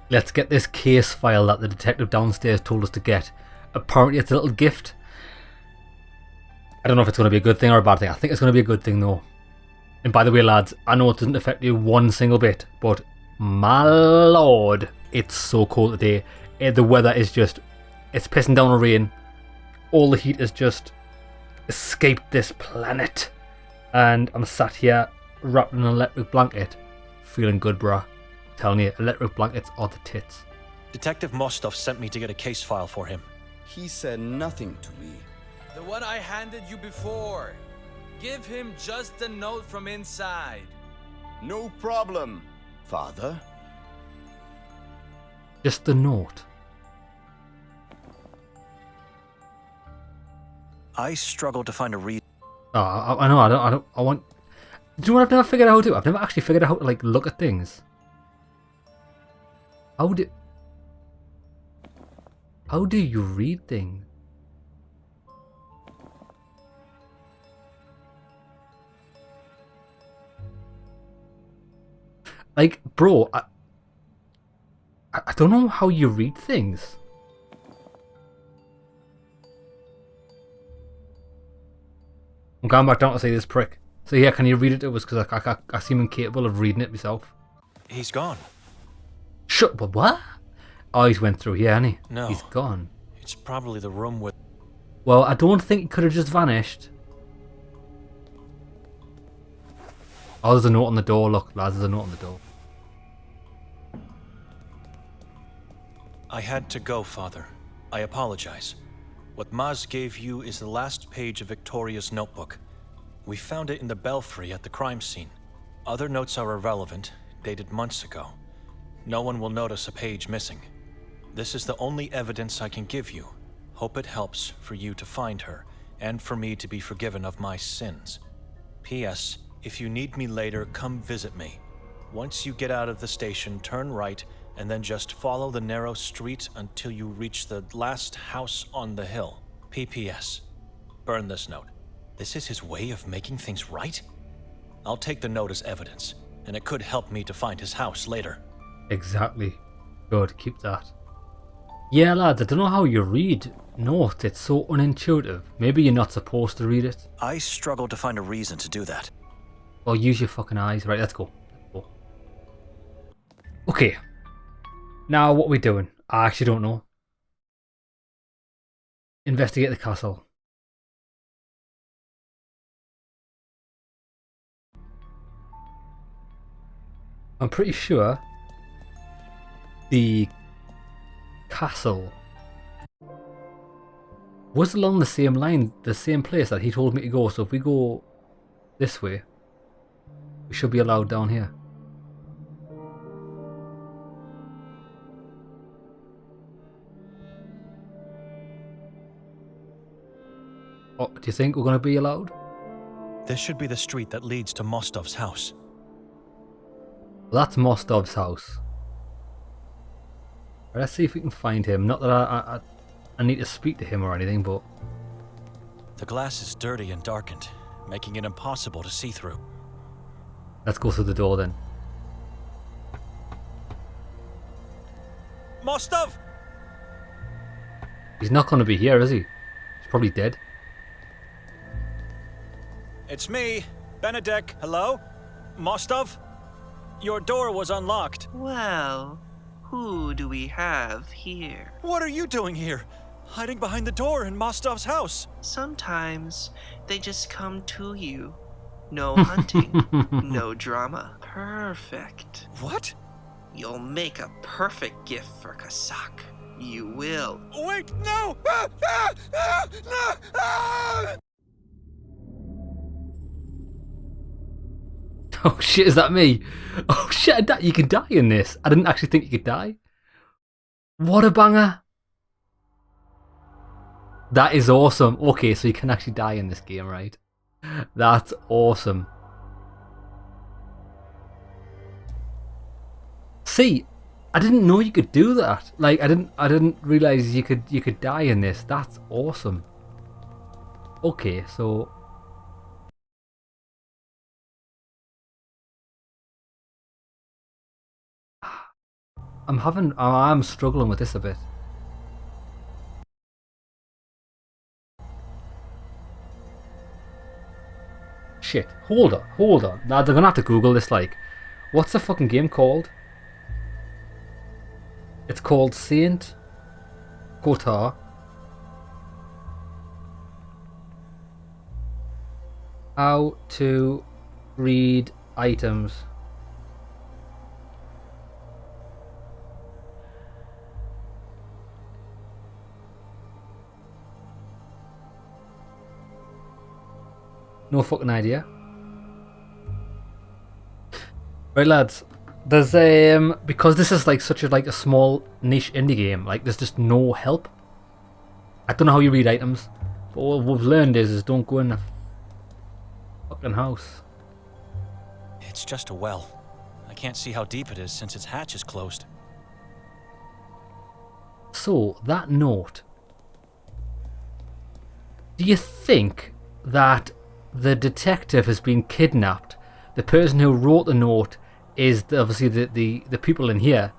Let's get this case file that the detective downstairs told us to get. Apparently it's a little gift. I don't know if it's going to be a good thing or a bad thing. I think it's going to be a good thing though. And by the way, lads, I know it doesn't affect you one single bit, but my lord, it's so cold today. The weather is just, it's pissing down with rain. All the heat has just escaped this planet. And I'm sat here wrapped in an electric blanket, feeling good, bruh. I'm telling you, electric blankets are the tits. Detective Mostov sent me to get a case file for him. He said nothing to me. The one I handed you before. Give him just the note from inside. No problem, Father. Just the note. I struggle to find a reason. Oh, I know. I want. Do you know what I've never figured out how to do? I've never actually figured out how to like look at things. How do you read things? Like, bro, I don't know how you read things. I'm going back down to see this prick. So yeah, can you read it to us? Because I seem incapable of reading it myself. He's gone. Shut, but what? Oh, he's went through here, hasn't he? No. He's gone. It's probably the room with... Well, I don't think he could have just vanished. Oh, there's a note on the door. Look, lads, there's a note on the door. I had to go, Father. I apologize. What Maz gave you is the last page of Victoria's notebook. We found it in the belfry at the crime scene. Other notes are irrelevant, dated months ago. No one will notice a page missing. This is the only evidence I can give you. Hope it helps for you to find her, and for me to be forgiven of my sins. P.S. If you need me later, come visit me. Once you get out of the station, turn right, and then just follow the narrow street until you reach the last house on the hill. P.P.S. Burn this note. This is his way of making things right? I'll take the note as evidence, and it could help me to find his house later. Exactly. Good, keep that. Yeah, lads, I don't know how you read notes. It's so unintuitive. Maybe you're not supposed to read it. I struggle to find a reason to do that. Well, use your fucking eyes. Right, let's go. Okay. Now, what are we doing? I actually don't know. Investigate the castle. I'm pretty sure the castle was along the same line, the same place that he told me to go. So if we go this way, we should be allowed down here. Oh, do you think we're going to be allowed? This should be the street that leads to Mostov's house. That's Mostov's house. Let's see if we can find him. Not that I need to speak to him or anything, but... The glass is dirty and darkened, making it impossible to see through. Let's go through the door then. Mostov! He's not going to be here, is he? He's probably dead. It's me, Benedek. Hello? Mostov? Your door was unlocked. Well, who do we have here? What are you doing here? Hiding behind the door in Mostov's house. Sometimes they just come to you. No hunting, no drama. Perfect. What? You'll make a perfect gift for Kasak. You will. Wait, no! No! Oh shit, is that me? Oh shit, you can die in this. I didn't actually think you could die. What a banger. That is awesome. Okay, so you can actually die in this game, right? That's awesome. See, I didn't know you could do that. Like I didn't realize you could die in this. That's awesome. Okay, so I'm struggling with this a bit. Shit, hold on. Now they're gonna have to Google this, like, what's the fucking game called? It's called Saint Kotar. How to read items. No fucking idea. Right, lads. There's because this is like such a small niche indie game. Like, there's just no help. I don't know how you read items, but what we've learned is don't go in a fucking house. It's just a well. I can't see how deep it is since its hatch is closed. So that note. Do you think that the detective has been kidnapped? The person who wrote the note is obviously the people in here,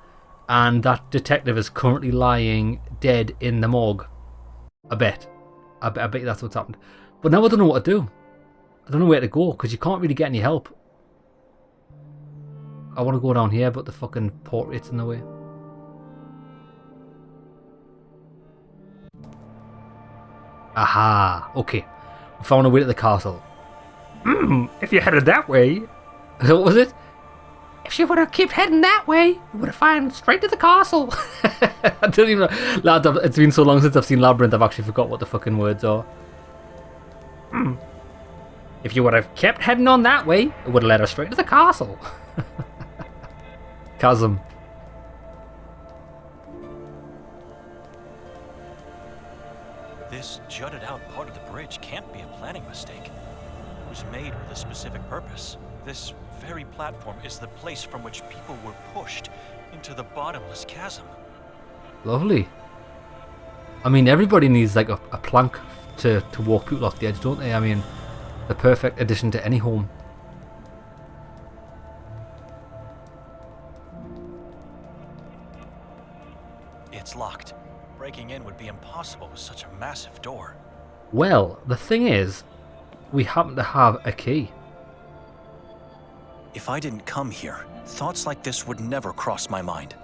and that detective is currently lying dead in the morgue. I bet that's what's happened. But now I don't know what to do. I don't know where to go because you can't really get any help. I want to go down here, but the fucking portrait's in the way. Aha! Okay, we found a way to the castle. If you headed that way, what was it? If you would have kept heading that way, you would have found straight to the castle. I don't even know. Lads, it's been so long since I've seen Labyrinth, I've actually forgot what the fucking words are. If you would have kept heading on that way, it would have led us straight to the castle. Chasm. This jutted out part of the bridge can't be a planning mistake. It was made with a specific purpose. This very platform is the place from which people were pushed into the bottomless chasm. Lovely. I mean, everybody needs like a plank to walk people off the edge, don't they? I mean, the perfect addition to any home. It's locked. Breaking in would be impossible with such a massive door. Well, the thing is, we happen to have a key. If I didn't come here, thoughts like this would never cross my mind.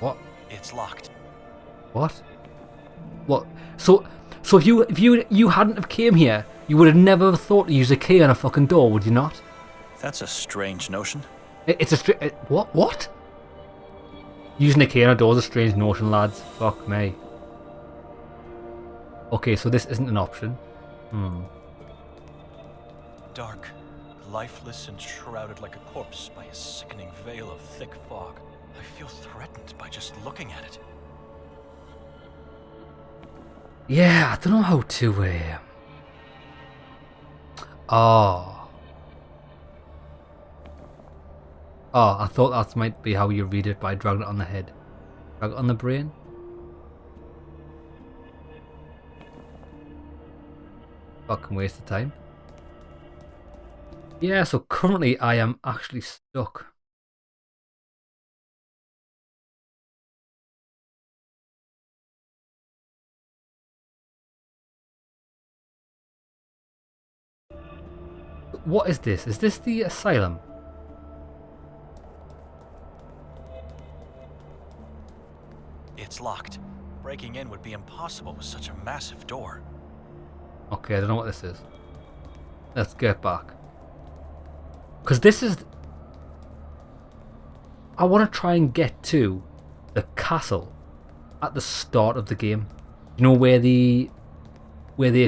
What? It's locked. What? What? So if you hadn't have came here, you would have never thought to use a key on a fucking door, would you not? That's a strange notion. It's a what? Using a key on a door is a strange notion, lads. Fuck me. Okay, so this isn't an option. Dark, lifeless and shrouded like a corpse by a sickening veil of thick fog. I feel threatened by just looking at it. Yeah, I don't know how to. Oh, I thought that might be how you read it by dragging it on the head. Drag it on the brain. Fucking waste of time. Yeah, so currently I am actually stuck. What is this? Is this the asylum? It's locked. Breaking in would be impossible with such a massive door. Okay, I don't know what this is. Let's get back. Because this is... I want to try and get to the castle at the start of the game. You know where they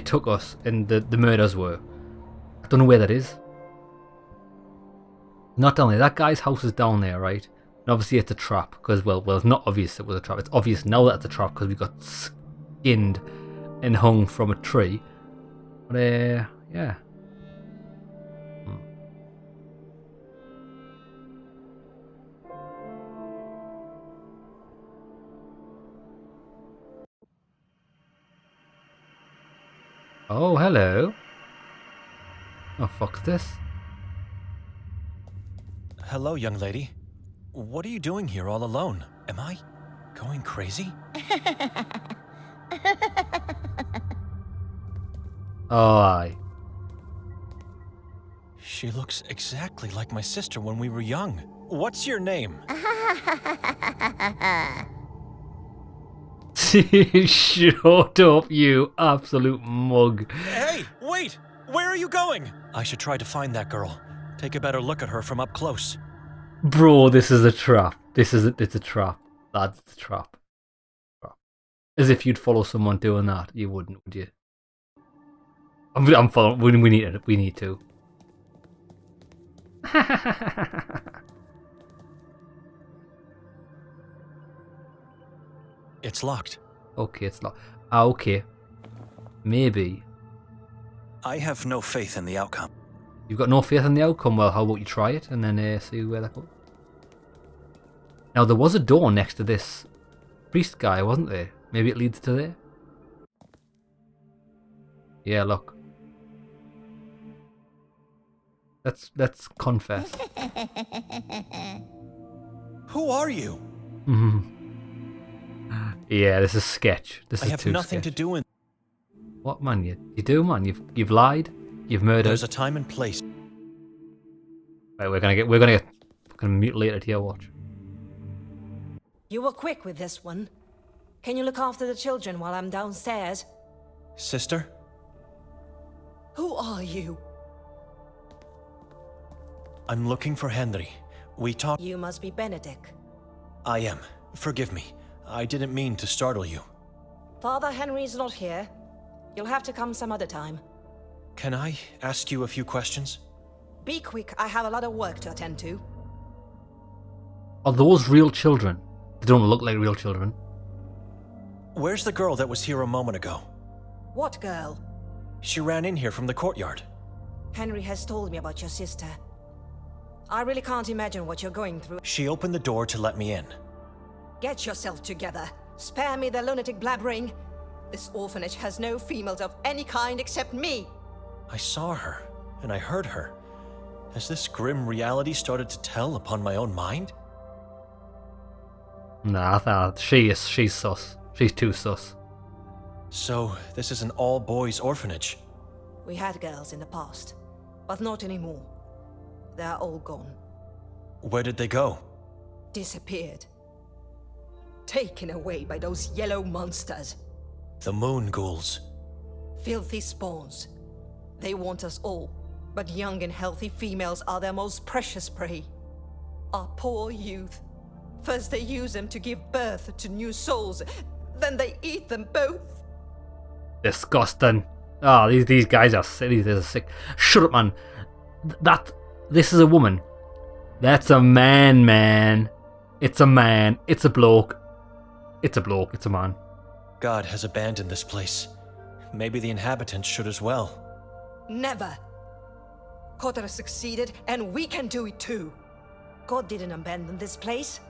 took us and the murders were. I don't know where that is. Not down there. That guy's house is down there, right? And obviously it's a trap because, well, it's not obvious it was a trap. It's obvious now that it's a trap because we got skinned and hung from a tree. But, yeah. Oh, hello. Oh, fuck's this? Hello, young lady. What are you doing here all alone? Am I going crazy? Oh, aye. She looks exactly like my sister when we were young. What's your name? Shut up, you absolute mug. Hey, wait! Where are you going? I should try to find that girl. Take a better look at her from up close. Bro, this is a trap. It's a trap. That's a trap. As if you'd follow someone doing that. You wouldn't, would you? I'm following. We need it. We need to. It's locked. Okay, it's locked. Ah, okay. Maybe. I have no faith in the outcome. You've got no faith in the outcome. Well, how about you try it and then see where that goes? Now, there was a door next to this priest guy, wasn't there? Maybe it leads to there? Yeah, look. Let's confess. Who are you? Yeah, this is sketch. This I is have too nothing sketch. to do in. What, man? You do, man. You've lied. You've murdered. There's a time and place. Right, we're gonna get fucking mutilated here. Watch. You were quick with this one. Can you look after the children while I'm downstairs? Sister? Who are you? I'm looking for Henry. We talked. You must be Benedict. I am. Forgive me. I didn't mean to startle you. Father Henry's not here. You'll have to come some other time. Can I ask you a few questions? Be quick, I have a lot of work to attend to. Are those real children? They don't look like real children. Where's the girl that was here a moment ago? What girl? She ran in here from the courtyard. Henry has told me about your sister. I really can't imagine what you're going through. She opened the door to let me in. Get yourself together. Spare me the lunatic blabbering. This orphanage has no females of any kind except me. I saw her, and I heard her. Has this grim reality started to tell upon my own mind? Nah, she's sus. She's too sus. So, this is an all-boys orphanage. We had girls in the past, but not anymore. They're all gone. Where did they go? Disappeared. Taken away by those yellow monsters. The moon ghouls. Filthy spawns. They want us all, but young and healthy females are their most precious prey. Our poor youth. First they use them to give birth to new souls, then they eat them both. Disgusting. Oh, these guys are silly. They're sick. Shut up, man. This is a woman. That's a man. It's a man. It's a bloke. It's a bloke. It's a man. God has abandoned this place. Maybe the inhabitants should as well. Never. Kotar succeeded, and we can do it too. God didn't abandon this place.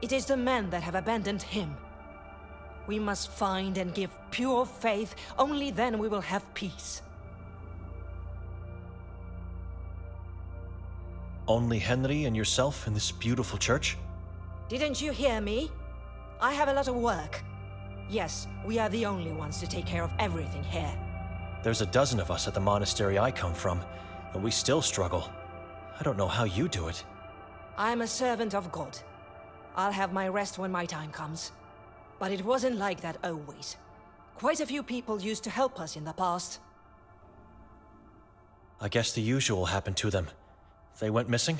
It is the men that have abandoned him. We must find and give pure faith. Only then we will have peace. Only Henry and yourself in this beautiful church? Didn't you hear me? I have a lot of work. Yes, we are the only ones to take care of everything here. There's a dozen of us at the monastery I come from, and we still struggle. I don't know how you do it. I'm a servant of God. I'll have my rest when my time comes. But it wasn't like that always. Quite a few people used to help us in the past. I guess the usual happened to them. They went missing?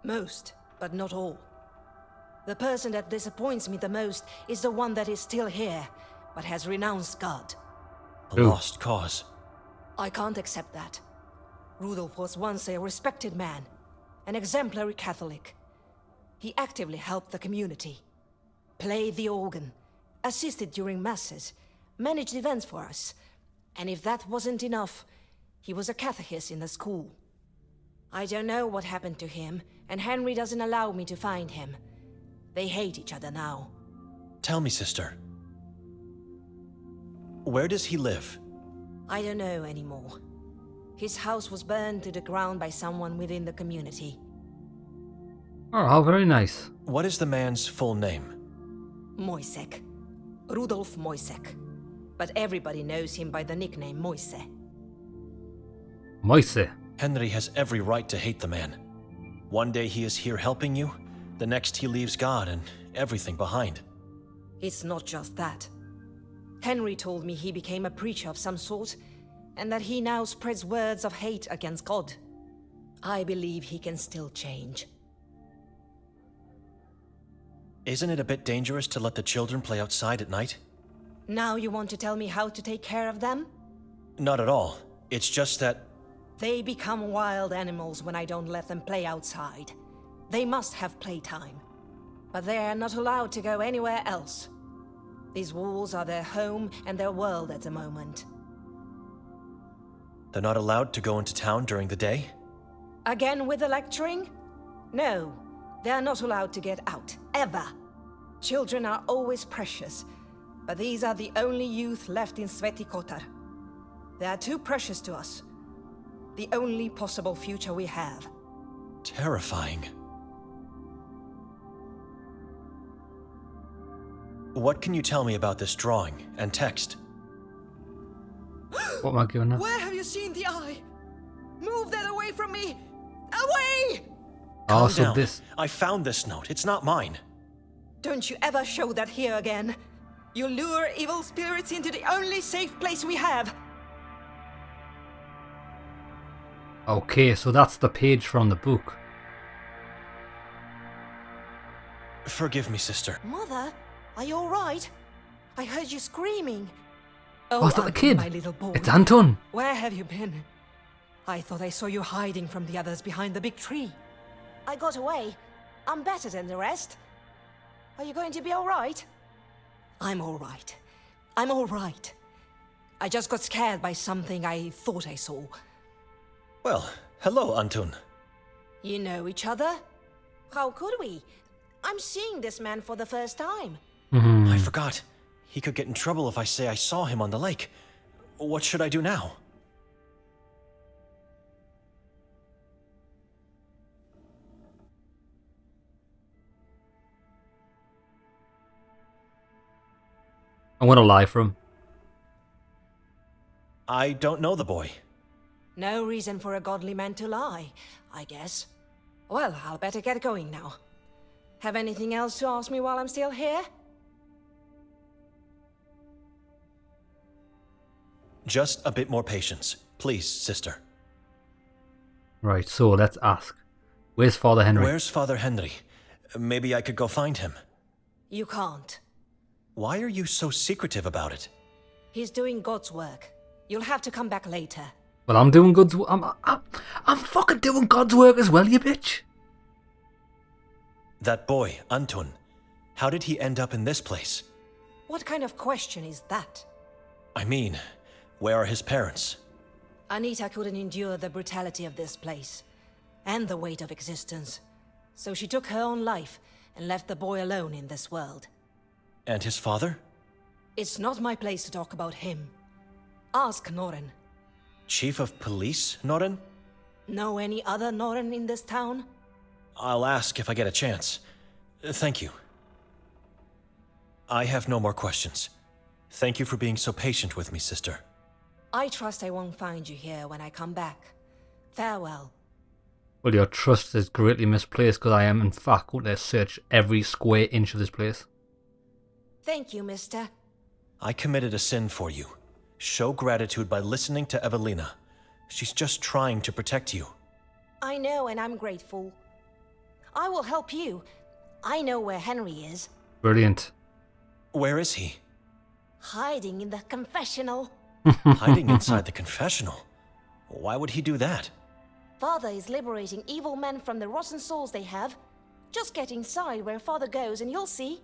Most, but not all. The person that disappoints me the most is the one that is still here, but has renounced God. A lost cause. I can't accept that. Rudolf was once a respected man, an exemplary Catholic. He actively helped the community, played the organ, assisted during masses, managed events for us, and if that wasn't enough, he was a catechist in the school. I don't know what happened to him, and Henry doesn't allow me to find him. They hate each other now. Tell me, sister. Where does he live? I don't know anymore. His house was burned to the ground by someone within the community. Oh, how very nice. What is the man's full name? Mosje. Rudolf Mosje. But everybody knows him by the nickname Mosje. Mosje. Henry has every right to hate the man. One day he is here helping you, the next he leaves God and everything behind. It's not just that. Henry told me he became a preacher of some sort, and that he now spreads words of hate against God. I believe he can still change. Isn't it a bit dangerous to let the children play outside at night? Now you want to tell me how to take care of them? Not at all. It's just that... They become wild animals when I don't let them play outside. They must have playtime. But they are not allowed to go anywhere else. These walls are their home and their world at the moment. They're not allowed to go into town during the day? Again with the lecturing? No, they are not allowed to get out, ever. Children are always precious, but these are the only youth left in Kotar. They are too precious to us. The only possible future we have. Terrifying. What can you tell me about this drawing and text? What am I giving now? Where have you seen the eye? Move that away from me! Away! Oh, Calm so down. this... I found this note. It's not mine. Don't you ever show that here again. You lure evil spirits into the only safe place we have. Okay, so that's the page from the book. Forgive me, sister. Mother, are you alright? I heard you screaming. Oh, Oh, is that the Anton, kid? my little boy. It's Anton. Where have you been? I thought I saw you hiding from the others behind the big tree. I got away. I'm better than the rest. Are you going to be alright? I'm alright. I'm alright. I just got scared by something I thought I saw. Well, hello, Anton. You know each other? How could we? I'm seeing this man for the first time. I forgot. He could get in trouble if I say I saw him on the lake. What should I do now? I'm gonna lie for him. I don't know the boy. No reason for a godly man to lie, I guess. Well, I'll better get going now. Have anything else to ask me while I'm still here? Just a bit more patience. Please, sister. Right, so let's ask. Where's Father Henry? Where's Father Henry? Maybe I could go find him. You can't. Why are you so secretive about it? He's doing God's work. You'll have to come back later. Well, I'm doing God's... I'm fucking doing God's work as well, you bitch. That boy, Anton. How did he end up in this place? What kind of question is that? I mean, where are his parents? Anita couldn't endure the brutality of this place, and the weight of existence. So she took her own life and left the boy alone in this world. And his father? It's not my place to talk about him. Ask Noren. Chief of Police, Noren? Know any other Noren in this town? I'll ask if I get a chance. Thank you. I have no more questions. Thank you for being so patient with me, sister. I trust I won't find you here when I come back. Farewell. Well, your trust is greatly misplaced because I am, in fact, going to search every square inch of this place. Thank you, mister. I committed a sin for you. Show gratitude by listening to Evelina. She's just trying to protect you. I know, and I'm grateful. I will help you. I know where Henry is. Brilliant. Where is he? Hiding in the confessional. Hiding inside the confessional. Why would he do that? Father is liberating evil men from the rotten souls they have. Just get inside where Father goes and you'll see.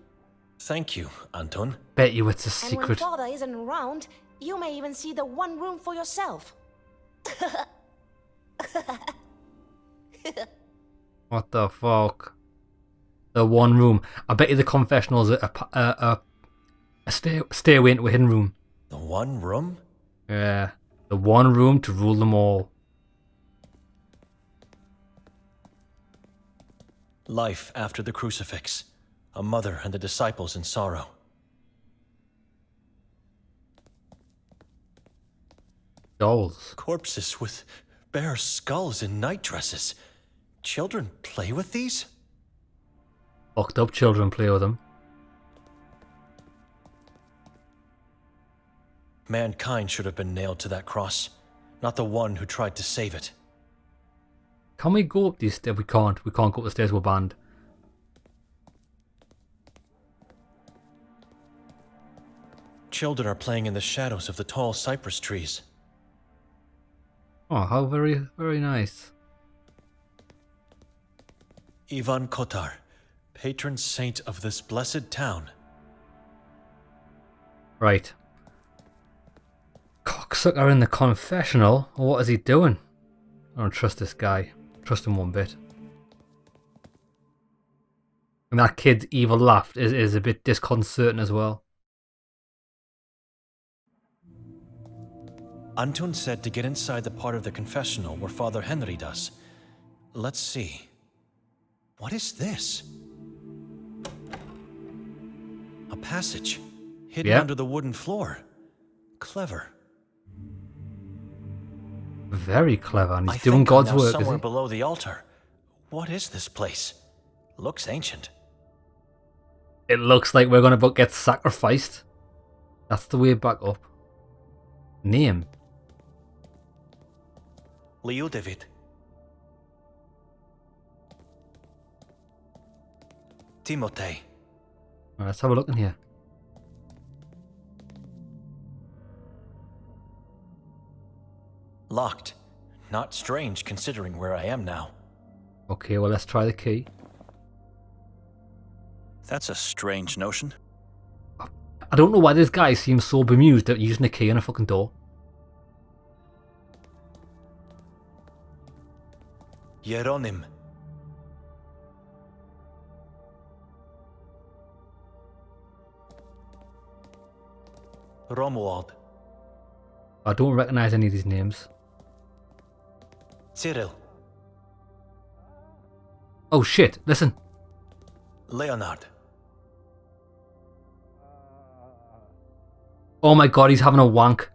Thank you, Anton. Bet you it's a And when secret. Father isn't around, you may even see the one room for yourself. What the fuck? The one room. I bet you the confessional is a stairway into a hidden room. The one room? Yeah. The one room to rule them all. Life after the crucifix. A mother and the disciples in sorrow. Dolls. Corpses with bare skulls and night dresses. Children play with these? Fucked up children play with them. Mankind should have been nailed to that cross, not the one who tried to save it. Can we go up these stairs? We can't. We can't go up the stairs, we're banned. Children are playing in the shadows of the tall cypress trees. Oh, how very, very nice. Ivan Kotar, patron saint of this blessed town. Right. Cocksucker in the confessional? What is he doing? I don't trust this guy. Trust him one bit. And that kid's evil laugh is a bit disconcerting as well. Anton said to get inside the part of the confessional where Father Henry does. Let's see. What is this? A passage hidden under the wooden floor. Clever. Very clever, and he's I doing think God's I'm now work, somewhere is he? below the altar. What is this place? Looks ancient. It looks like we're going to get sacrificed. That's the way back up. Name. Leo David. Timotei. Right, let's have a look in here. Locked. Not strange considering where I am now. Okay, well, let's try the key. That's a strange notion. I don't know why this guy seems so bemused at using a key on a fucking door. Jeronim. Romuald. I don't recognize any of these names. Cyril. Oh shit, listen. Leonard. Oh my god, he's having a wank.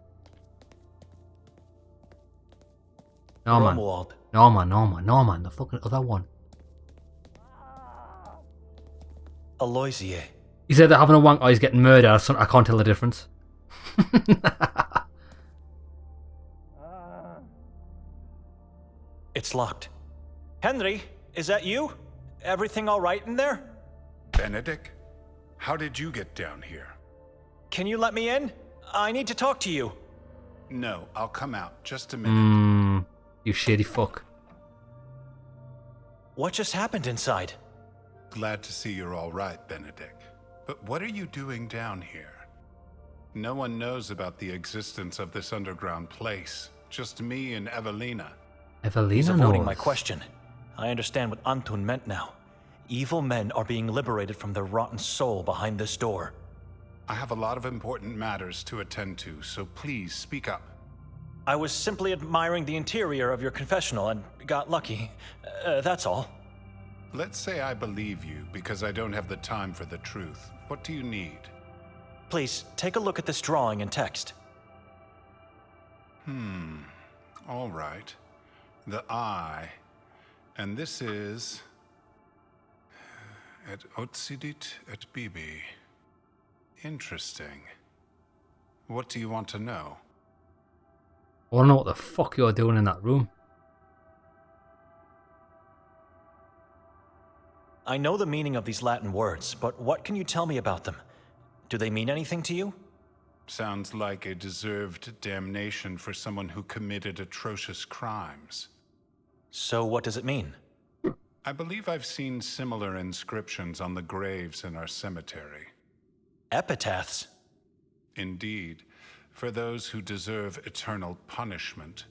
No man. Romuald. No man, no man, no man. The fucking other one. Aloysie. He said they're having a wank. Oh, he's getting murdered. I can't tell the difference. It's locked. Henry, is that you? Everything all right in there? Benedict, how did you get down here? Can you let me in? I need to talk to you. No, I'll come out. Just a minute. You shady fuck. What just happened inside? Glad to see you're all right, Benedict. But what are you doing down here? No one knows about the existence of this underground place. Just me and Evelina. Evelina He's avoiding knows. my question. I understand what Anton meant now. Evil men are being liberated from the rotten soul behind this door. I have a lot of important matters to attend to, so please speak up. I was simply admiring the interior of your confessional and got lucky. That's all. Let's say I believe you because I don't have the time for the truth. What do you need? Please, take a look at this drawing and text. All right. The eye. And this is... Et occidit et bibi. Interesting. What do you want to know? I want to know what the fuck you're doing in that room. I know the meaning of these Latin words, but what can you tell me about them? Do they mean anything to you? Sounds like a deserved damnation for someone who committed atrocious crimes. So what does it mean? I believe I've seen similar inscriptions on the graves in our cemetery. Epitaphs? Indeed, for those who deserve eternal punishment.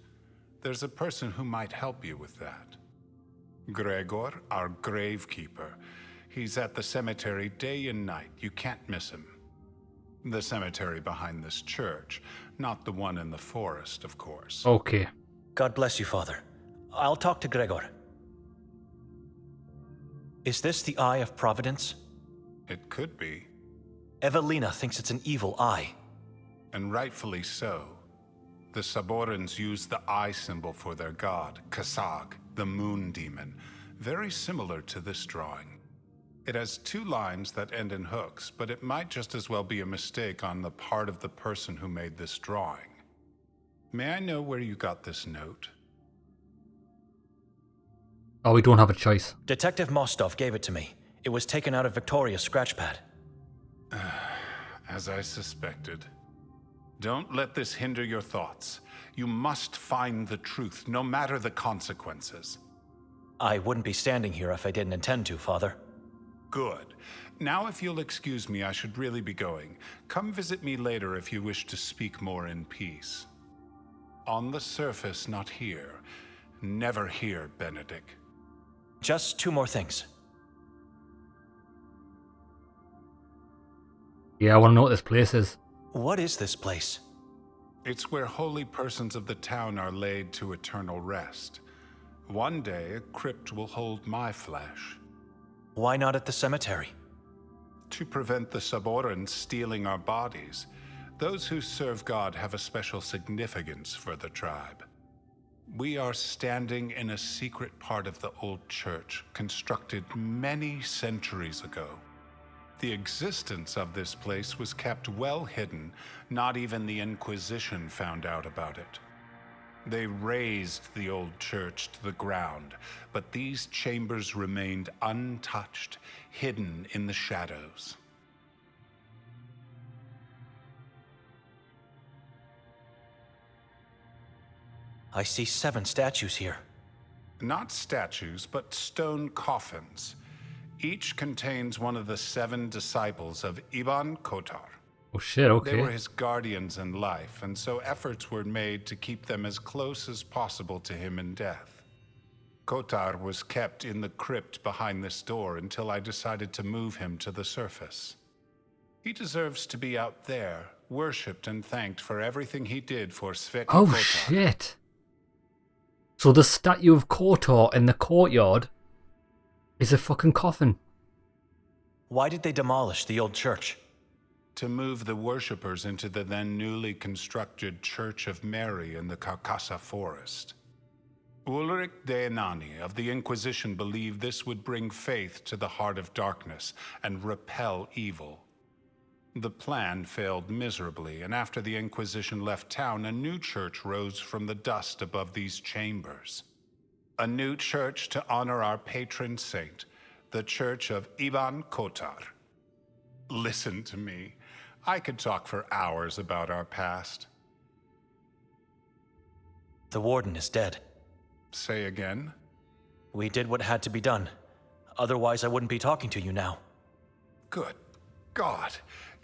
There's a person who might help you with that. Gregor, our gravekeeper. He's at the cemetery day and night. You can't miss him. The cemetery behind this church, not the one in the forest, of course. Okay. God bless you, Father. I'll talk to Gregor. Is this the Eye of Providence? It could be, Evelina thinks it's an evil eye. and rightfully so. The Saborans use the eye symbol for their god, Kasag, the moon demon, very similar to this drawing. It has 2 lines that end in hooks, but it might just as well be a mistake on the part of the person who made this drawing. May I know where you got this note? Oh, we don't have a choice. Detective Mostov gave it to me. It was taken out of Victoria's scratchpad. As I suspected. Don't let this hinder your thoughts. You must find the truth, no matter the consequences. I wouldn't be standing here if I didn't intend to, Father. Good. Now, if you'll excuse me, I should really be going. Come visit me later if you wish to speak more in peace. On the surface, not here. Never here, Benedict. Just 2 more things. Yeah, I want to know what this place is. What is this place? It's where holy persons of the town are laid to eternal rest. One day, a crypt will hold my flesh. Why not at the cemetery? To prevent the Saborans stealing our bodies. Those who serve God have a special significance for the tribe. We are standing in a secret part of the old church, constructed many centuries ago. The existence of this place was kept well hidden. Not even the Inquisition found out about it. They razed the old church to the ground, but these chambers remained untouched, hidden in the shadows. I see 7 statues here. Not statues, but stone coffins. Each contains one of the 7 disciples of Ivan Kotar. Oh shit, okay. They were his guardians in life, and so efforts were made to keep them as close as possible to him in death. Kotar was kept in the crypt behind this door until I decided to move him to the surface. He deserves to be out there, worshipped and thanked for everything he did for Sveti Oh Kotar. shit. So the statue of Kotar in the courtyard is a fucking coffin. Why did they demolish the old church? To move the worshippers into the then newly constructed Church of Mary in the Carcassa forest. Ulrich de Nani of the Inquisition believed this would bring faith to the heart of darkness and repel evil. The plan failed miserably, and after the Inquisition left town, a new church rose from the dust above these chambers. A new church to honor our patron saint, the Church of Ivan Kotar. Listen to me. I could talk for hours about our past. The warden is dead. Say again? We did what had to be done. Otherwise, I wouldn't be talking to you now. Good God.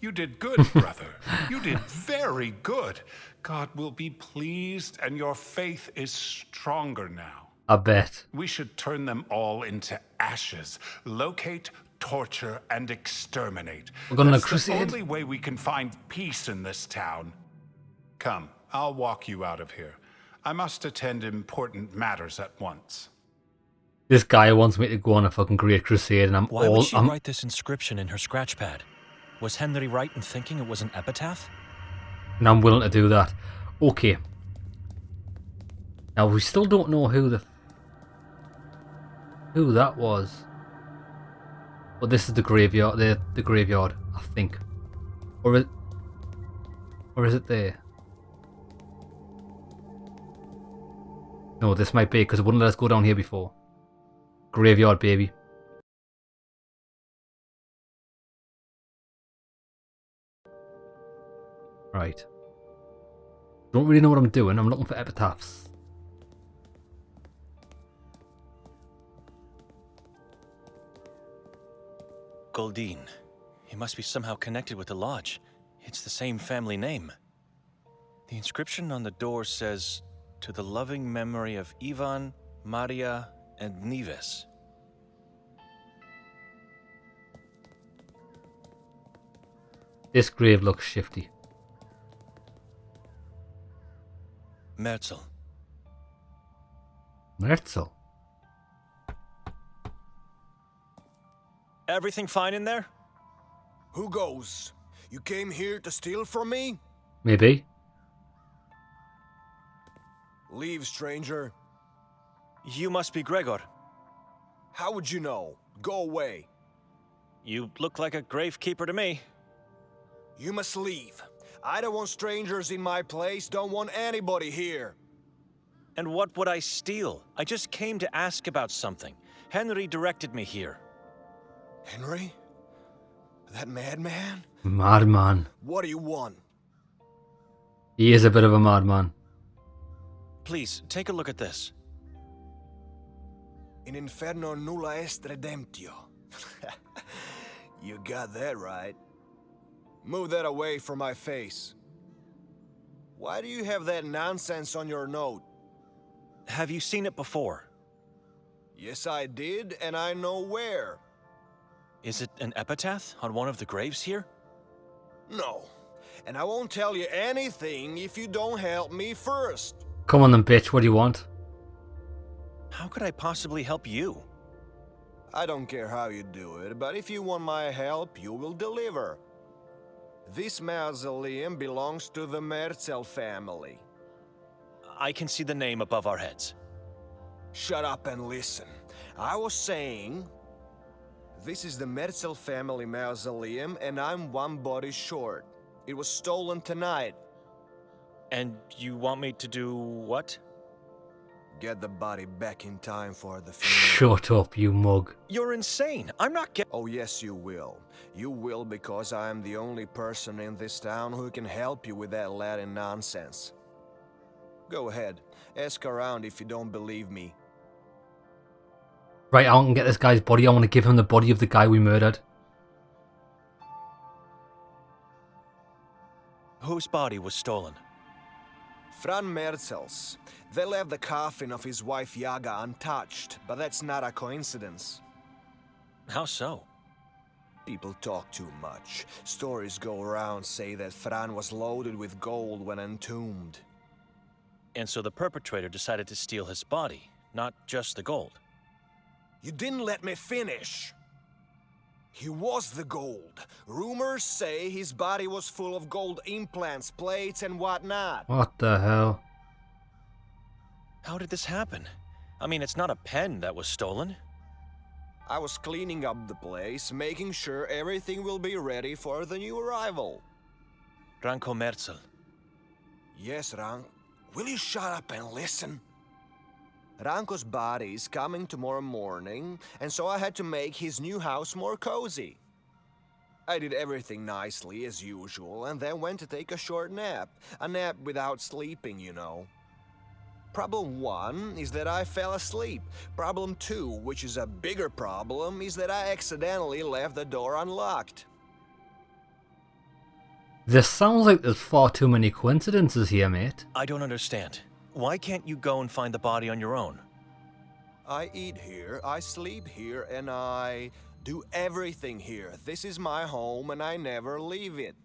You did good, brother. You did very good. God will be pleased, and your faith is stronger now. I bet. We should turn them all into ashes. Locate, torture, and exterminate. We're going on a That's crusade. the only way we can find peace in this town. Come, I'll walk you out of here. I must attend important matters at once. This guy wants me to go on a fucking great crusade, and Why would she write this inscription in her scratchpad? Was Henry right in thinking it was an epitaph? and I'm willing to do that. Okay. Now we still don't know who that was. But this is the graveyard. The graveyard, I think. Or is it there? No, this might be because it wouldn't let us go down here before. Graveyard, baby. Right. Don't really know what I'm doing. I'm looking for epitaphs. Goldine. He must be somehow connected with the lodge. It's the same family name. The inscription on the door says, "To the loving memory of Ivan, Maria, and Nives." This grave looks shifty. Merzel. Merzel. Everything fine in there? Who goes? You came here to steal from me? Maybe. Leave, stranger. You must be Gregor. How would you know? Go away. You look like a gravekeeper to me. You must leave. I don't want strangers in my place, don't want anybody here. And what would I steal? I just came to ask about something. Henry directed me here. Henry? That madman? Madman. What do you want? He is a bit of a madman. Please, take a look at this. In inferno nulla est redemptio. You got that right. Move that away from my face. Why do you have that nonsense on your note? Have you seen it before? Yes, I did, and I know where. Is it an epitaph on one of the graves here? No, and I won't tell you anything if you don't help me first. Come on then, bitch. What do you want? How could I possibly help you? I don't care how you do it, but if you want my help, you will deliver. This mausoleum belongs to the Merzel family. I can see the name above our heads. Shut up and listen. I was saying, this is the Merzel family mausoleum, and I'm one body short. It was stolen tonight. And you want me to do what? Get the body back in time for the funeral. Shut up, you mug. You're insane. I'm not getting... Oh, yes, you will. You will because I am the only person in this town who can help you with that Latin nonsense. Go ahead. Ask around if you don't believe me. Right, I want to get this guy's body. I want to give him the body of the guy we murdered. Whose body was stolen? Fran Merzel's. They left the coffin of his wife Yaga untouched, but that's not a coincidence. How so? People talk too much. Stories go around say that Fran was loaded with gold when entombed. And so the perpetrator decided to steal his body, not just the gold. You didn't let me finish. He was the gold. Rumors say his body was full of gold implants, plates, and whatnot. What the hell? How did this happen? I mean, it's not a pen that was stolen. I was cleaning up the place, making sure everything will be ready for the new arrival. Ranko Merzel. Yes, Rank. Will you shut up and listen? Ranko's body is coming tomorrow morning, and so I had to make his new house more cozy. I did everything nicely, as usual, and then went to take a short nap. A nap without sleeping, you know. Problem 1 is that I fell asleep. Problem 2, which is a bigger problem, is that I accidentally left the door unlocked. This sounds like there's far too many coincidences here, mate. I don't understand. Why can't you go and find the body on your own? I eat here, I sleep here, and I do everything here. This is my home, and I never leave it.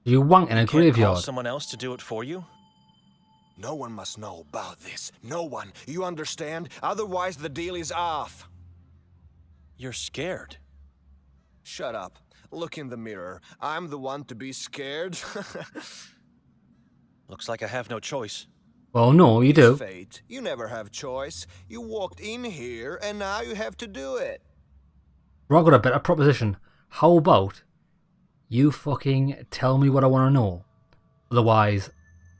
You wank in a Can't call graveyard. someone else to do it for you? No one must know about this. No one. You understand? Otherwise, the deal is off. You're scared. Shut up. Look in the mirror. I'm the one to be scared. Looks like I have no choice. Well, no, you do. Fate. You never have choice. You walked in here, and now you have to do it. Right, I've got a better proposition. How about you fucking tell me what I want to know? Otherwise,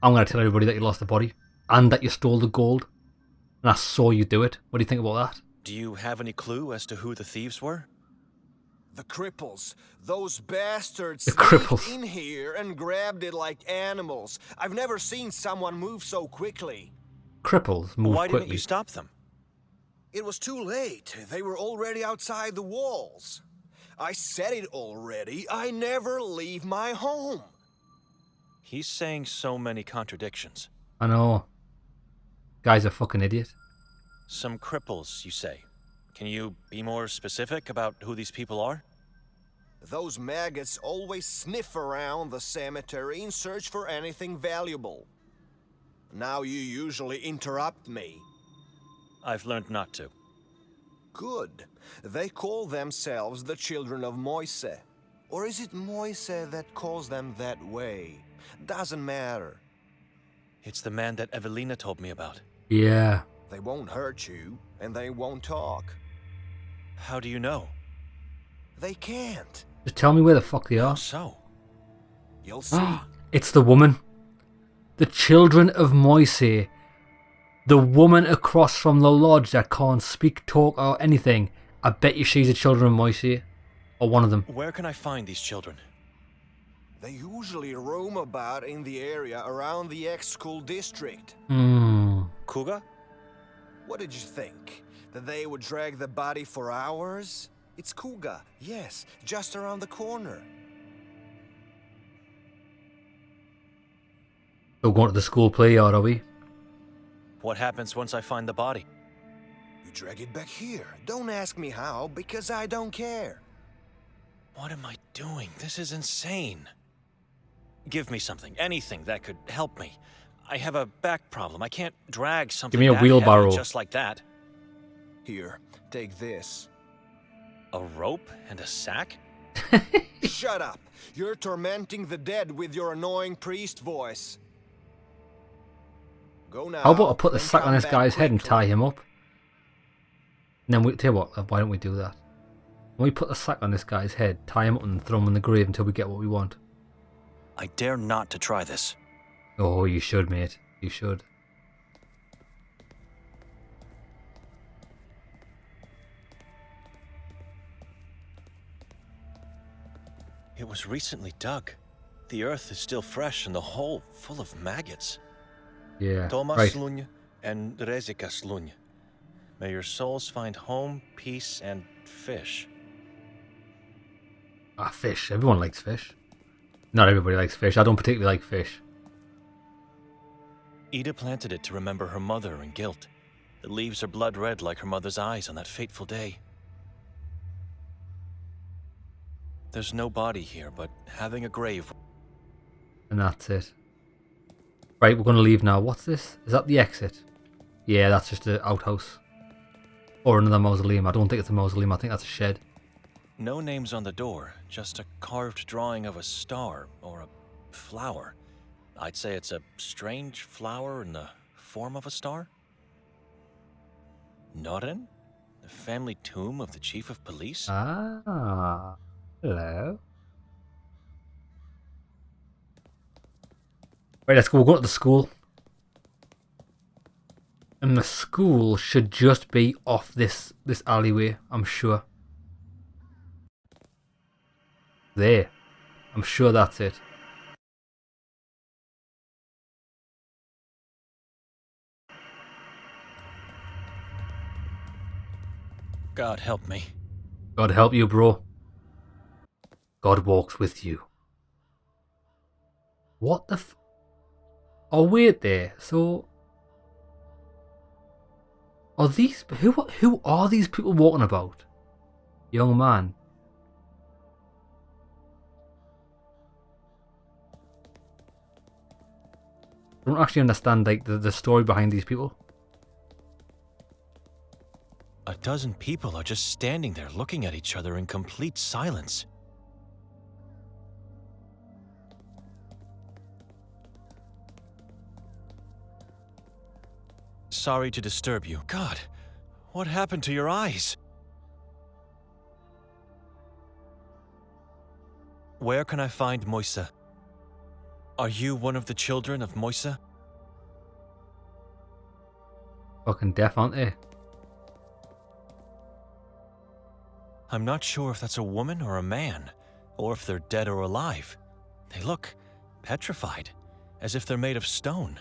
I'm going to tell everybody that you lost the body and that you stole the gold. And I saw you do it. What do you think about that? Do you have any clue as to who the thieves were? The cripples. Those bastards The sneaked cripples. in here and grabbed it like animals. I've never seen someone move so quickly. Cripples move Why quickly. didn't you stop them? It was too late. They were already outside the walls. I said it already. I never leave my home. He's saying so many contradictions. I know. Guy's a fucking idiot. Some cripples, you say. Can you be more specific about who these people are? Those maggots always sniff around the cemetery in search for anything valuable. Now you usually interrupt me. I've learned not to. Good. They call themselves the children of Mosje. Or is it Mosje that calls them that way? Doesn't matter. It's the man that Evelina told me about. Yeah. They won't hurt you, and they won't talk. How do you know? They can't. Just tell me where the fuck they How are. so? You'll see. It's the woman. The children of Mosje. The woman across from the lodge that can't speak, talk, or anything. I bet you she's the children of Mosje. Or one of them. Where can I find these children? They usually roam about in the area around the ex-school district. Kuga? What did you think? That they would drag the body for hours? It's Kuga, yes, just around the corner. We're going to the school play yard, are we? What happens once I find the body? You drag it back here. Don't ask me how, because I don't care. What am I doing? This is insane. Give me something, anything that could help me. I have a back problem. I can't drag something Give me a that wheelbarrow. heavy just like that. Here, take this. A rope and a sack? Shut up! You're tormenting the dead with your annoying priest voice. Go now. How about I put the then sack on come this back guy's head and quickly. tie him up? And then we tell you what, why don't we do that? When we put the sack on this guy's head, tie him up and throw him in the grave until we get what we want. I dare not to try this. Oh, you should, mate. You should. It was recently dug. The earth is still fresh and the hole full of maggots. Yeah. Thomas Right. Slunj and Rezika Slunj. May your souls find home, peace, and fish. Ah, fish. Everyone likes fish. Not everybody likes fish. I don't particularly like fish. Ida planted it to remember her mother and guilt. The leaves are blood red like her mother's eyes on that fateful day. There's no body here, but having a grave. And that's it. Right, we're going to leave now. What's this? Is that the exit? Yeah, that's just an outhouse. Or another mausoleum. I don't think it's a mausoleum. I think that's a shed. No names on the door, just a carved drawing of a star or a flower. I'd say it's a strange flower in the form of a star. Noren? The family tomb of the chief of police? Ah. Hello. Right, let's go. We'll go to the school. And the school should just be off this alleyway, I'm sure. There. I'm sure that's it. God help me. God help you, bro. God walks with you. What the f... Oh, wait there. So... Are these... Who are these people walking about? Young man. I don't actually understand, like, the story behind these people. A dozen people are just standing there looking at each other in complete silence. Sorry to disturb you. God, what happened to your eyes? Where can I find Mosje? Are you one of the children of Mosje? Fucking deaf, aren't they? I'm not sure if that's a woman or a man, or if they're dead or alive. They look petrified, as if they're made of stone.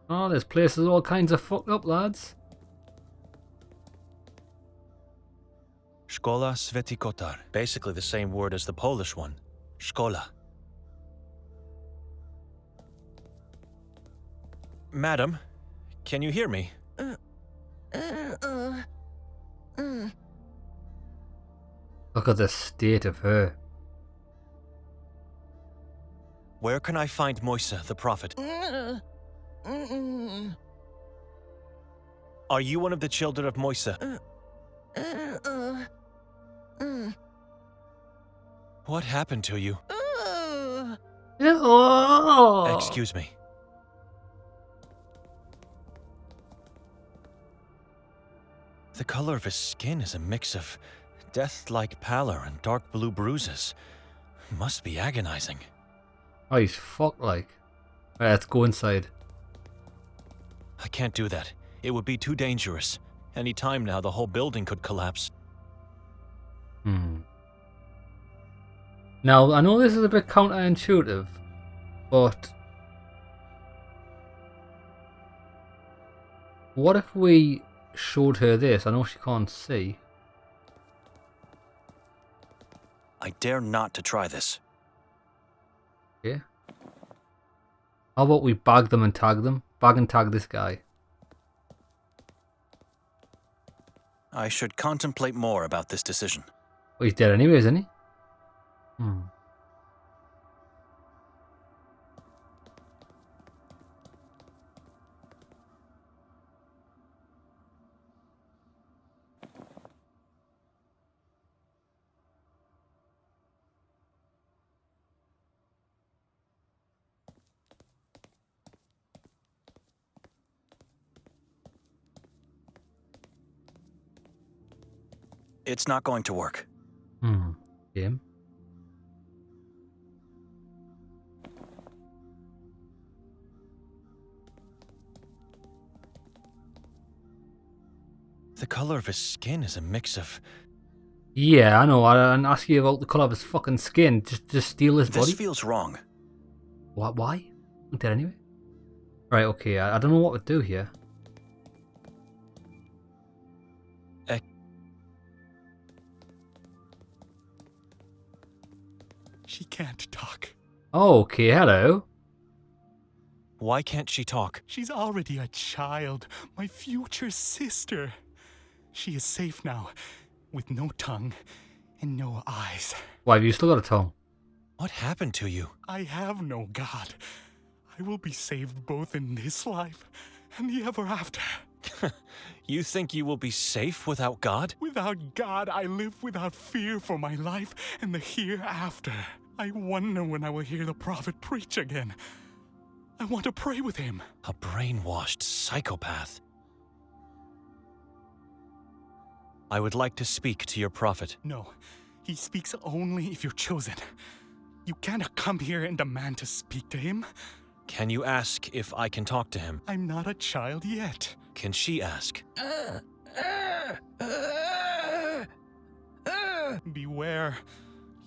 Oh, this place is all kinds of fucked up, lads. Szkoła Sveti Kotar, basically the same word as the Polish one, szkola. Madam, can you hear me? Look at the state of her. Where can I find Are you one of the children of Mosje? What happened to you? Oh. Excuse me. The color of his skin is a mix of death-like pallor and dark blue bruises. Must be agonizing. Oh, he's fucked like. Right, let's go inside. I can't do that. It would be too dangerous. Any time now, the whole building could collapse. Now, I know this is a bit counterintuitive, but what if we showed her this? I know she can't see. I dare not to try this. Okay. How about we bag them and tag them? Bag and tag this guy. I should contemplate more about this decision. Well, he's dead anyways, isn't he? It's not going to work. Game. The color of his skin is a mix of... Yeah, I know. I didn't ask you about the colour of his fucking skin. Just steal his body. This feels wrong. What? Why? I'm dead anyway. Right, okay. I don't know what to do here. She can't talk. Oh, okay, hello. Why can't she talk? She's already a child, my future sister. She is safe now, with no tongue and no eyes. Why, have you still got a tongue? What happened to you? I have no God. I will be saved both in this life and the ever after. You think you will be safe without God? Without God, I live without fear for my life and the hereafter. I wonder when I will hear the prophet preach again. I want to pray with him. A brainwashed psychopath. I would like to speak to your prophet. No, he speaks only if you're chosen. You cannot come here and demand to speak to him. Can you ask if I can talk to him? I'm not a child yet. Can she ask? Beware.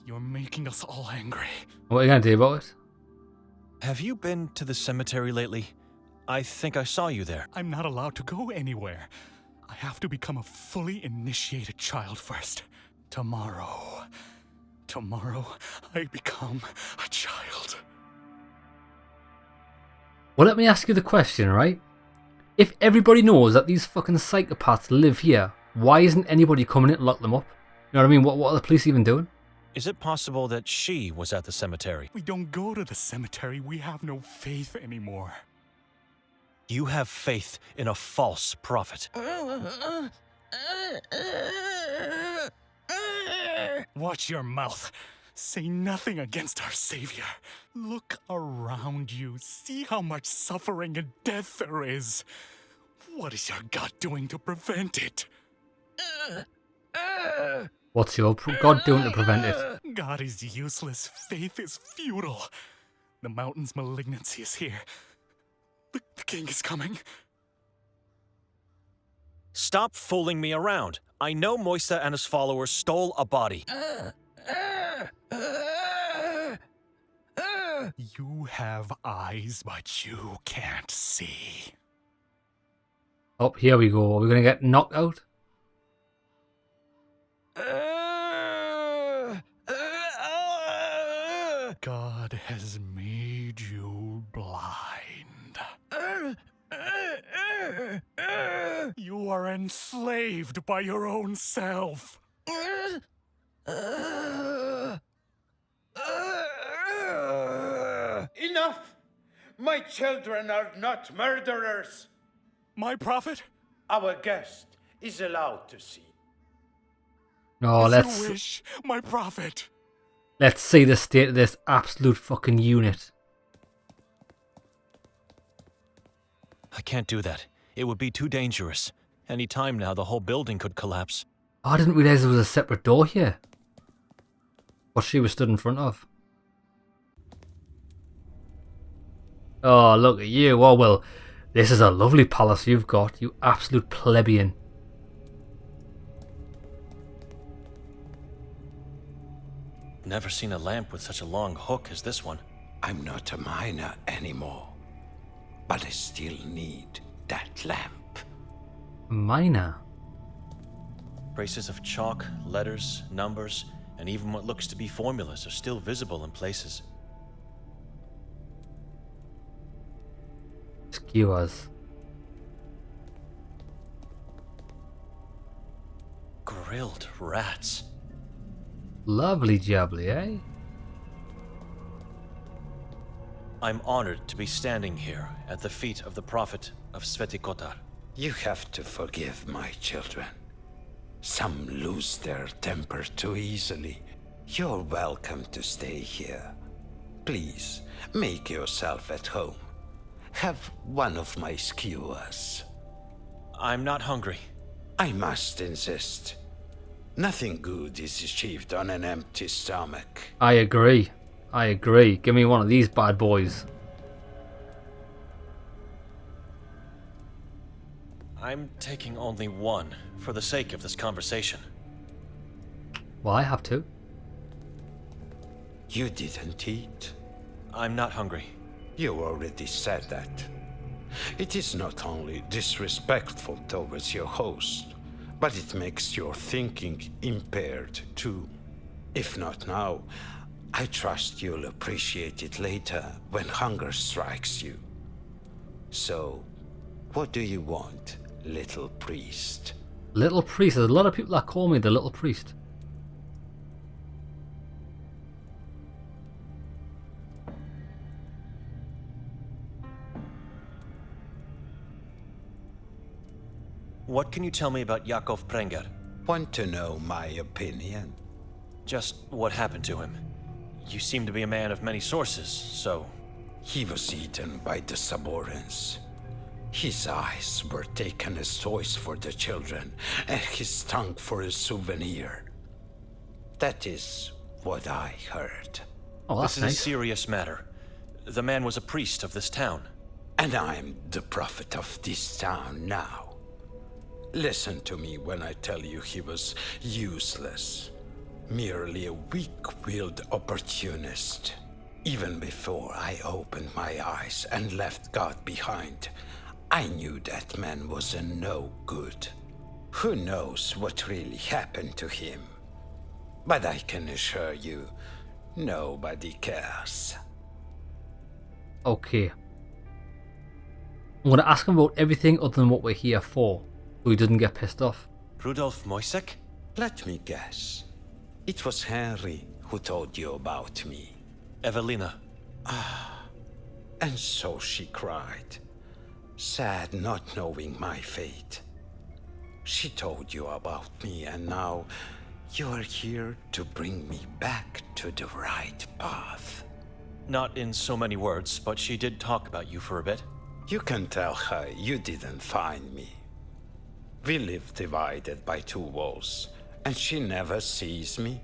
You're making us all angry. What are you going to do about it? Have you been to the cemetery lately? I think I saw you there. I'm not allowed to go anywhere. I have to become a fully initiated child first. Tomorrow, I become a child. Well, let me ask you the question, right? If everybody knows that these fucking psychopaths live here, why isn't anybody coming in to lock them up? You know what I mean? What are the police even doing? Is it possible that she was at the cemetery? We don't go to the cemetery. We have no faith anymore. You have faith in a false prophet. Watch your mouth. Say nothing against our Savior. Look around you. See how much suffering and death there is. What is your God doing to prevent it? What's your God doing to prevent it? God is useless. Faith is futile. The mountain's malignancy is here. The king is coming. Stop fooling me around. I know Mosje and his followers stole a body. You have eyes, but you can't see. Oh, here we go. Are we going to get knocked out? God has made you blind. You are enslaved by your own self. Enough! My children are not murderers! My prophet? Our guest is allowed to see. Oh, As you wish, my prophet. let's see the state of this absolute fucking unit. I can't do that. It would be too dangerous. Any time now, the whole building could collapse. Oh, I didn't realise there was a separate door here. What she was stood in front of. Oh, look at you. Oh, well, this is a lovely palace you've got, you absolute plebeian. Never seen a lamp with such a long hook as this one. I'm not a miner anymore, but I still need that lamp. Miner? Traces of chalk, letters, numbers, and even what looks to be formulas are still visible in places. Skewers. Grilled rats. Lovely jubbly, eh? I'm honored to be standing here at the feet of the prophet of Kotar. You have to forgive my children. Some lose their temper too easily. You're welcome to stay here. Please, make yourself at home. Have one of my skewers. I'm not hungry. I must insist. Nothing good is achieved on an empty stomach. I agree. I agree. Give me one of these bad boys. I'm taking only one for the sake of this conversation. Well, I have to. You didn't eat? I'm not hungry. You already said that. It is not only disrespectful towards your host, but it makes your thinking impaired too. If not now, I trust you'll appreciate it later when hunger strikes you. So, what do you want, little priest? Little priest. There's a lot of people that call me the little priest. What can you tell me about Yakov Prenger? Want to know my opinion? Just what happened to him. You seem to be a man of many sources, so... He was eaten by the Saborans. His eyes were taken as toys for the children, and his tongue for a souvenir. That is what I heard. Oh, that's This is nice. a serious matter. The man was a priest of this town. And I'm the prophet of this town now. Listen to me when I tell you he was useless. Merely a weak-willed opportunist. Even before I opened my eyes and left God behind, I knew that man was a no good. Who knows what really happened to him? But I can assure you, nobody cares. Okay. I'm going to ask him about everything other than what we're here for, so he doesn't get pissed off. Rudolf Mosje? Let me guess. It was Henry who told you about me. Evelina. And so she cried, sad not knowing my fate. She told you about me, and now you are here to bring me back to the right path. Not in so many words, but she did talk about you for a bit. You can tell her you didn't find me. We live divided by two walls, and she never sees me.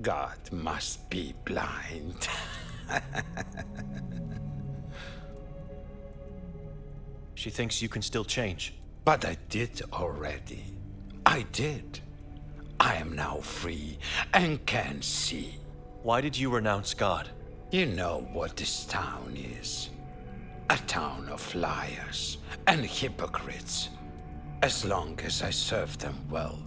God must be blind. She thinks you can still change. But I did already. I did. I am now free and can see. Why did you renounce God? You know what this town is. A town of liars and hypocrites. As long as I served them well,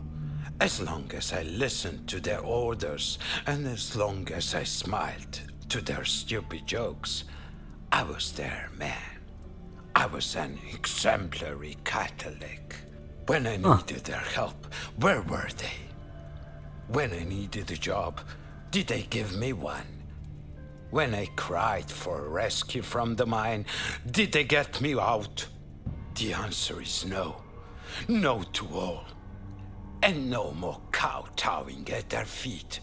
as long as I listened to their orders, and as long as I smiled to their stupid jokes, I was their man. I was an exemplary Catholic. When I needed their help, where were they? When I needed a job, did they give me one? When I cried for rescue from the mine, did they get me out? The answer is no. no to all, and no more kowtowing at their feet.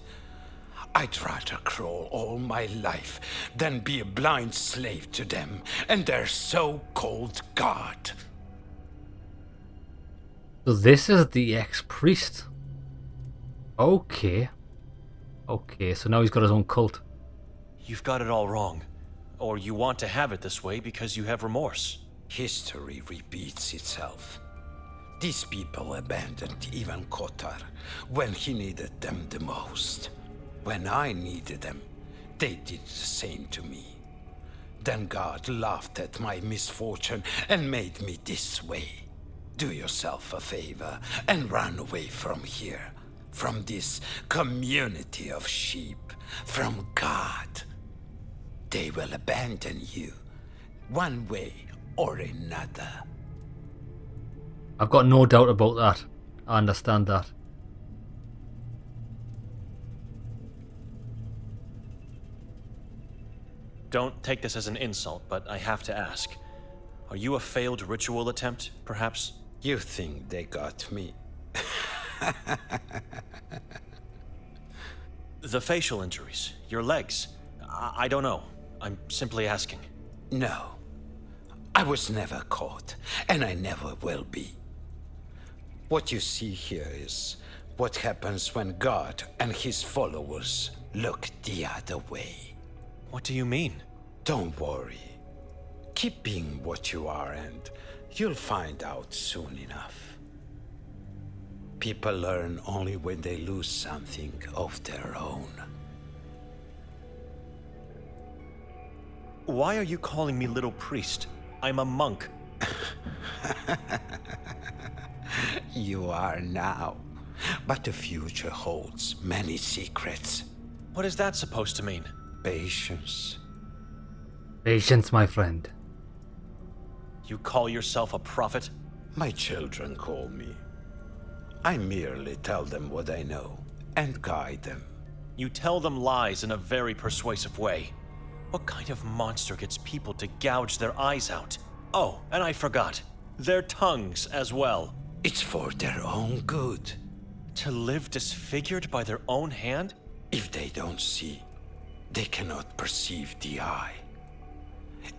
I'd rather crawl all my life than be a blind slave to them and their so-called god. So this is the ex-priest. Okay. Okay, so now he's got his own cult. You've got it all wrong. Or you want to have it this way because you have remorse. History repeats itself. These people abandoned even Kotar when he needed them the most. When I needed them, they did the same to me. Then God laughed at my misfortune and made me this way. Do yourself a favor and run away from here, from this community of sheep, from God. They will abandon you, one way or another. I've got no doubt about that. I understand that. Don't take this as an insult, but I have to ask. Are you a failed ritual attempt, perhaps? You think they got me? The facial injuries, your legs. I don't know. I'm simply asking. No. I was never caught, and I never will be. What you see here is what happens when God and his followers look the other way. What do you mean? Don't worry. Keep being what you are and you'll find out soon enough. People learn only when they lose something of their own. Why are you calling me little priest? I'm a monk. You are now, but the future holds many secrets. What is that supposed to mean? Patience. Patience, my friend. You call yourself a prophet? My children call me. I merely tell them what I know and guide them. You tell them lies in a very persuasive way. What kind of monster gets people to gouge their eyes out? Oh, and I forgot. Their tongues as well. It's for their own good. To live disfigured by their own hand? If they don't see, they cannot perceive the eye.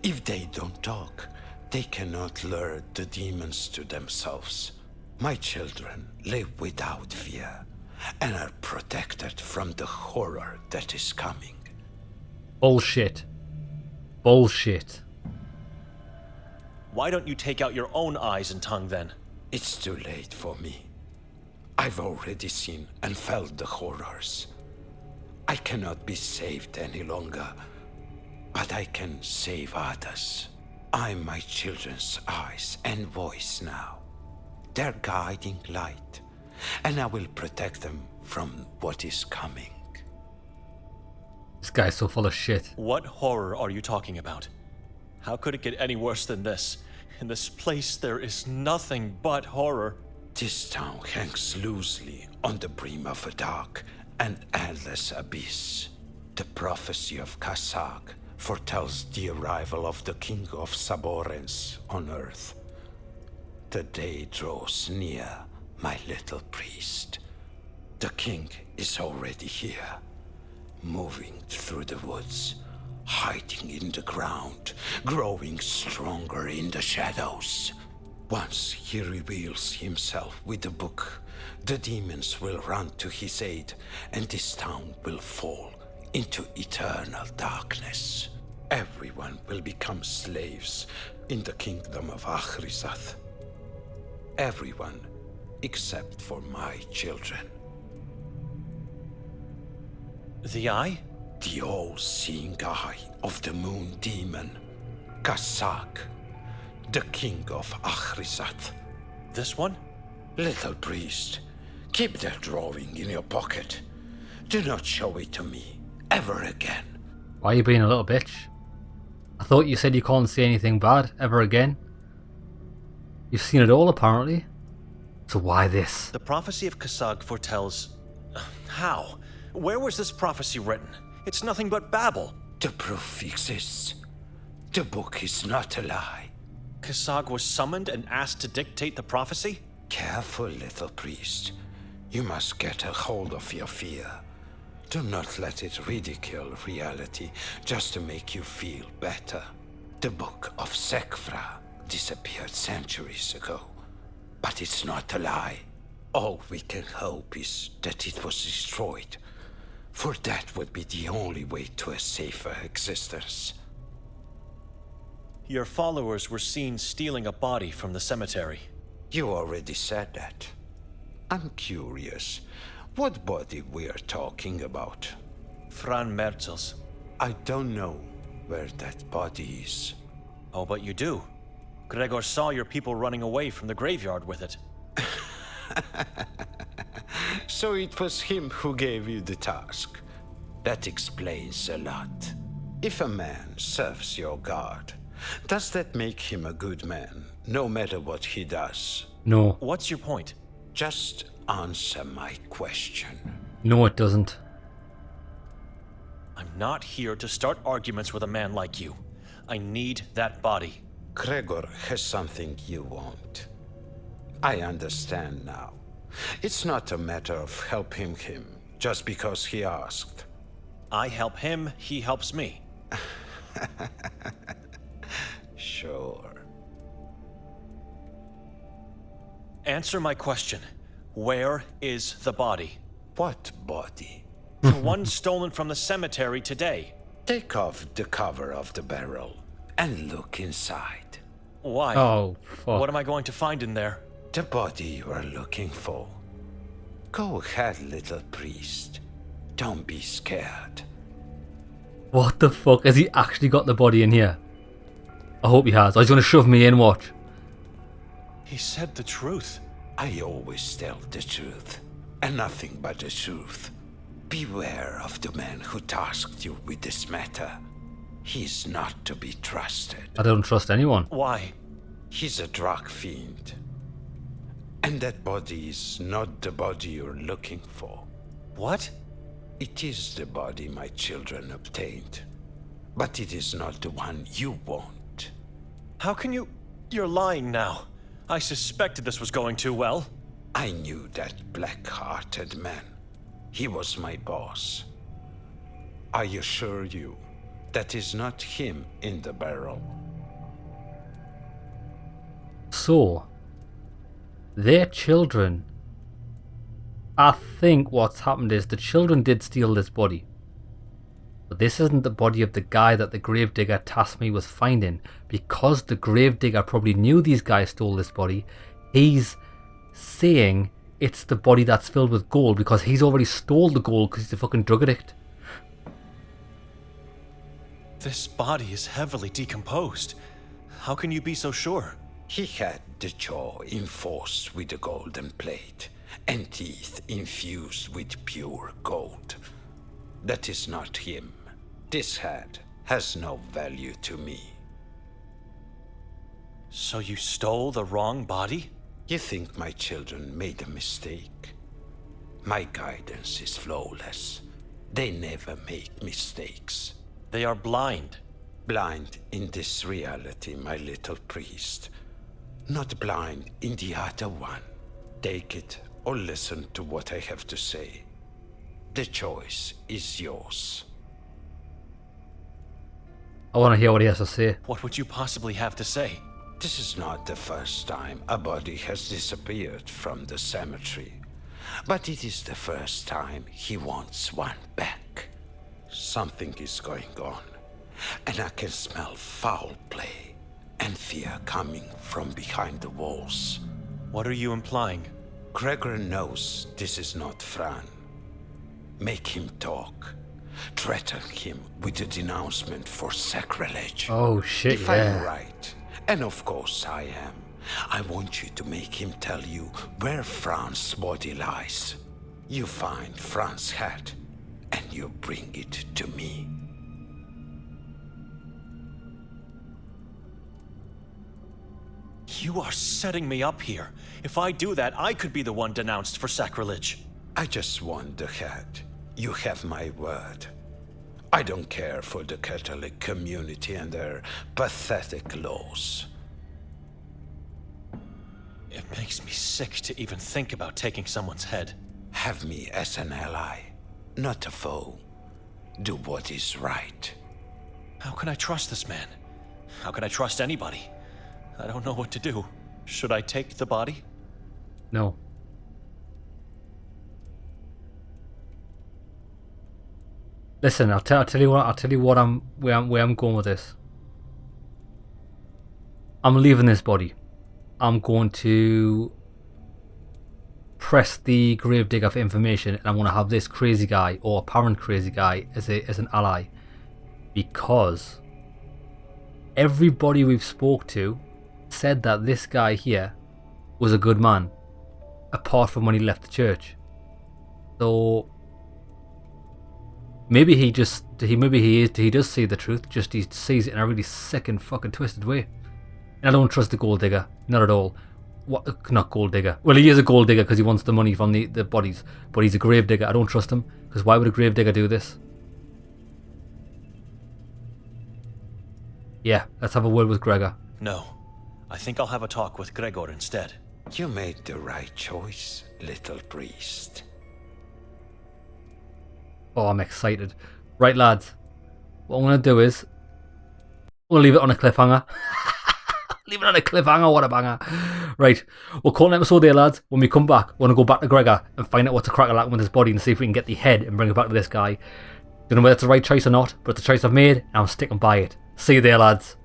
If they don't talk, they cannot lure the demons to themselves. My children live without fear and are protected from the horror that is coming. Bullshit. Bullshit. Why don't you take out your own eyes and tongue then? It's too late for me. I've already seen and felt the horrors. I cannot be saved any longer, but I can save others. I'm my children's eyes and voice now. Their guiding light, and I will protect them from what is coming. This guy's so full of shit. What horror are you talking about? How could it get any worse than this? In this place, there is nothing but horror. This town hangs loosely on the brim of a dark and endless abyss. The prophecy of Kasag foretells the arrival of the king of Saborens on earth. The day draws near, my little priest. The king is already here, moving through the woods, hiding in the ground, growing stronger in the shadows. Once he reveals himself with the book, the demons will run to his aid, and this town will fall into eternal darkness. Everyone will become slaves in the kingdom of Achrizath. Everyone except for my children. The eye? The all-seeing eye of the moon demon, Kasag, the king of Achrizath. This one? Little priest, keep that drawing in your pocket. Do not show it to me, ever again. Why are you being a little bitch? I thought you said you can't say anything bad ever again. You've seen it all, apparently. So why this? The prophecy of Kasag foretells... How? Where was this prophecy written? It's nothing but babble. The proof exists. The book is not a lie. Kasag was summoned and asked to dictate the prophecy? Careful, little priest. You must get a hold of your fear. Do not let it ridicule reality just to make you feel better. The book of Sekfra disappeared centuries ago, but it's not a lie. All we can hope is that it was destroyed, for that would be the only way to a safer existence. Your followers were seen stealing a body from the cemetery. You already said that. I'm curious, what body we're talking about? Fran Merzel's. I don't know where that body is. Oh, but you do. Gregor saw your people running away from the graveyard with it. So it was him who gave you the task. That explains a lot. If a man serves your god, does that make him a good man, no matter what he does? No. What's your point? Just answer my question. No, it doesn't. I'm not here to start arguments with a man like you. I need that body. Gregor has something you want. I understand now. It's not a matter of helping him just because he asked. I help him, he helps me. Sure. Answer my question. Where is the body? What body? The one stolen from the cemetery today. Take off the cover of the barrel and look inside. Why? Oh, fuck. What am I going to find in there? The body you are looking for. Go ahead, little priest. Don't be scared. What the fuck? Has he actually got the body in here? I hope he has. Or he's going to shove me in, watch. He said the truth. I always tell the truth, and nothing but the truth. Beware of the man who tasked you with this matter. He's not to be trusted. I don't trust anyone. Why? He's a drug fiend. And that body is not the body you're looking for. What? It is the body my children obtained. But it is not the one you want. How can you... You're lying now. I suspected this was going too well. I knew that black-hearted man. He was my boss. I assure you, that is not him in the barrel. So, their children... I think what's happened is the children did steal this body. But this isn't the body of the guy that the gravedigger tasked me with finding. Because the gravedigger probably knew these guys stole this body, he's saying it's the body that's filled with gold because he's already stole the gold because he's a fucking drug addict. This body is heavily decomposed. How can you be so sure? He had the jaw enforced with a golden plate and teeth infused with pure gold. That is not him. This head has no value to me. So you stole the wrong body? You think my children made a mistake? My guidance is flawless. They never make mistakes. They are blind. Blind in this reality, my little priest. Not blind in the other one. Take it or listen to what I have to say. The choice is yours. I want to hear what he has to say. What would you possibly have to say? This is not the first time a body has disappeared from the cemetery. But it is the first time he wants one back. Something is going on, and I can smell foul play and fear coming from behind the walls. What are you implying? Gregor knows this is not Fran. Make him talk. Threaten him with a denouncement for sacrilege. Oh shit, if yeah. I'm right, and of course I am, I want you to make him tell you where Fran's body lies. You find Fran's head, and you bring it to me. You are setting me up here. If I do that, I could be the one denounced for sacrilege. I just want the head. You have my word. I don't care for the Catholic community and their pathetic laws. It Makes me sick to even think about taking someone's head. Have me as an ally, not a foe. Do what is right. How can I trust this man? How can I trust anybody? I don't know what to do. Should I take the body? No. Listen, I'll tell you what where I'm going with this. I'm leaving this body. I'm going to press the gravedigger for information, and I'm going to have this crazy guy, or apparent crazy guy, as an ally, because everybody we've spoke to said that this guy here was a good man, apart from when he left the church. So maybe he does see the truth, just he sees it in a really sick and fucking twisted way. And I don't trust the gold digger, not at all. What? Not gold digger. Well, he is a gold digger because he wants the money from the bodies, but he's a grave digger. I don't trust him, because why would a grave digger do this? Yeah, let's have a word with Gregor. No. I think I'll have a talk with Gregor instead. You made the right choice, little priest. Oh, I'm excited. Right, lads. What I'm going to do is we'll leave it on a cliffhanger. Leave it on a cliffhanger, what a banger. Right, we'll call an episode there, lads. When we come back, we're going to go back to Gregor and find out what's a crack-a-lack with his body and see if we can get the head and bring it back to this guy. Don't know whether it's the right choice or not, but it's the choice I've made and I'm sticking by it. See you there, lads.